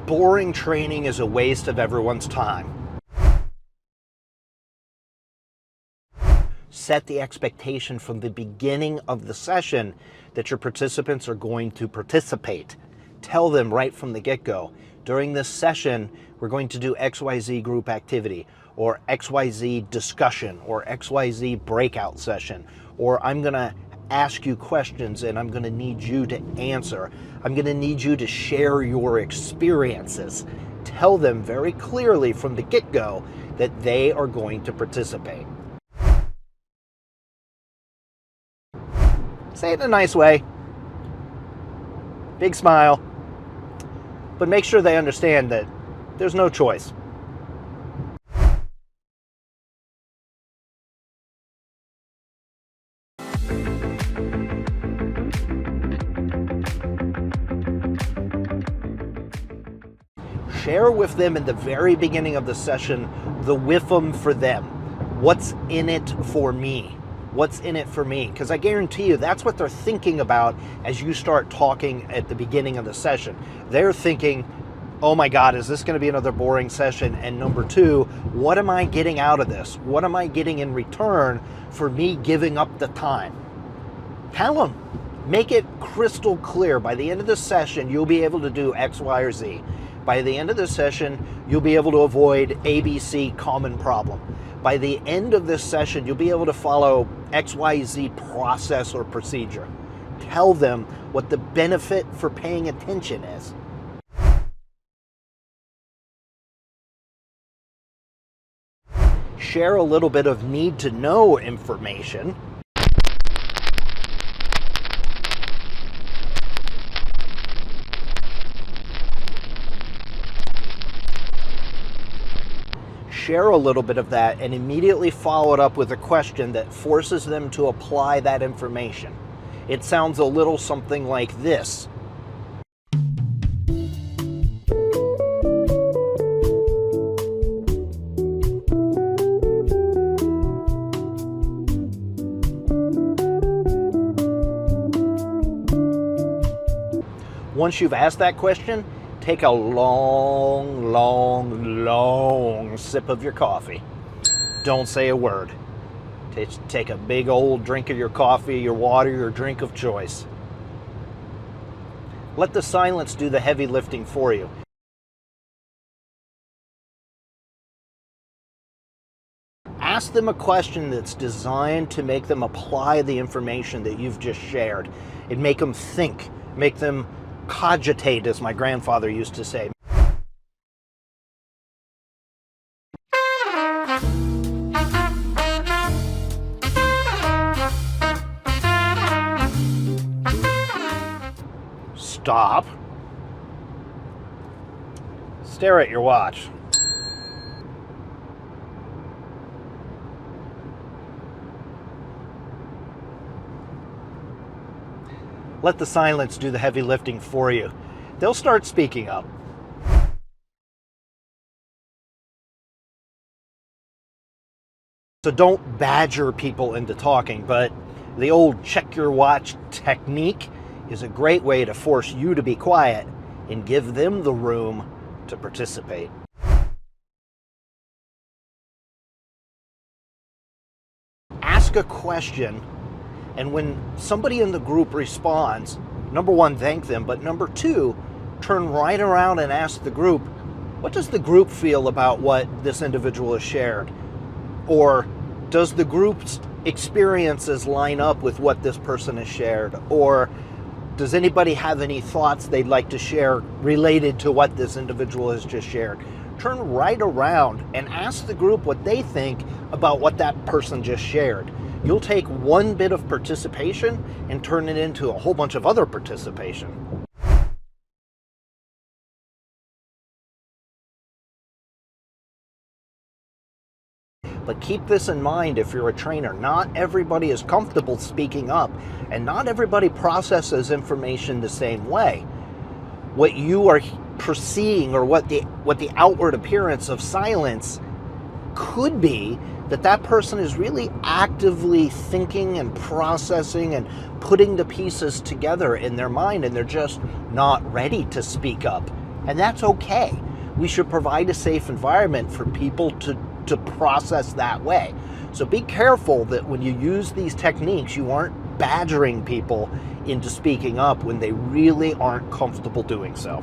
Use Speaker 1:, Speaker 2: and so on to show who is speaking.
Speaker 1: boring training is a waste of everyone's time. Set the expectation from the beginning of the session that your participants are going to participate. Tell them right from the get-go, during this session, we're going to do XYZ group activity, or XYZ discussion, or XYZ breakout session, or I'm gonna ask you questions and I'm gonna need you to answer. I'm gonna need you to share your experiences. Tell them very clearly from the get-go that they are going to participate. Say it in a nice way. Big smile. But make sure they understand that there's no choice. Share with them in the very beginning of the session the WIFM for them. What's in it for me? What's in it for me? Because I guarantee you that's what they're thinking about as you start talking at the beginning of the session. They're thinking, oh my God, is this going to be another boring session? And number two, what am I getting out of this? What am I getting in return for me giving up the time? Tell them. Make it crystal clear. By the end of the session, you'll be able to do X, Y, or Z. By the end of the session, you'll be able to avoid ABC common problem. By the end of this session, you'll be able to follow XYZ process or procedure. Tell them what the benefit for paying attention is. Share a little bit of need to know information. Share a little bit of that and immediately follow it up with a question that forces them to apply that information. It sounds a little something like this. Once you've asked that question, take a long, long, long sip of your coffee. Don't say a word. Take a big old drink of your coffee, your water, your drink of choice. Let the silence do the heavy lifting for you. Ask them a question that's designed to make them apply the information that you've just shared and make them think, make them cogitate, as my grandfather used to say. Stop. Stare at your watch. Let the silence do the heavy lifting for you. They'll start speaking up. So don't badger people into talking, but the old check your watch technique is a great way to force you to be quiet and give them the room to participate. Ask a question, and when somebody in the group responds, number one, thank them, but number two, turn right around and ask the group, what does the group feel about what this individual has shared? Or does the group's experiences line up with what this person has shared? Or does anybody have any thoughts they'd like to share related to what this individual has just shared? Turn right around and ask the group what they think about what that person just shared. You'll take one bit of participation and turn it into a whole bunch of other participation. But keep this in mind if you're a trainer. Not everybody is comfortable speaking up, and not everybody processes information the same way. What you are perceiving, or what the outward appearance of silence could be, that person is really actively thinking and processing and putting the pieces together in their mind, and they're just not ready to speak up And that's okay. We should provide a safe environment for people to process that way. So be careful that when you use these techniques, you aren't badgering people into speaking up when they really aren't comfortable doing so.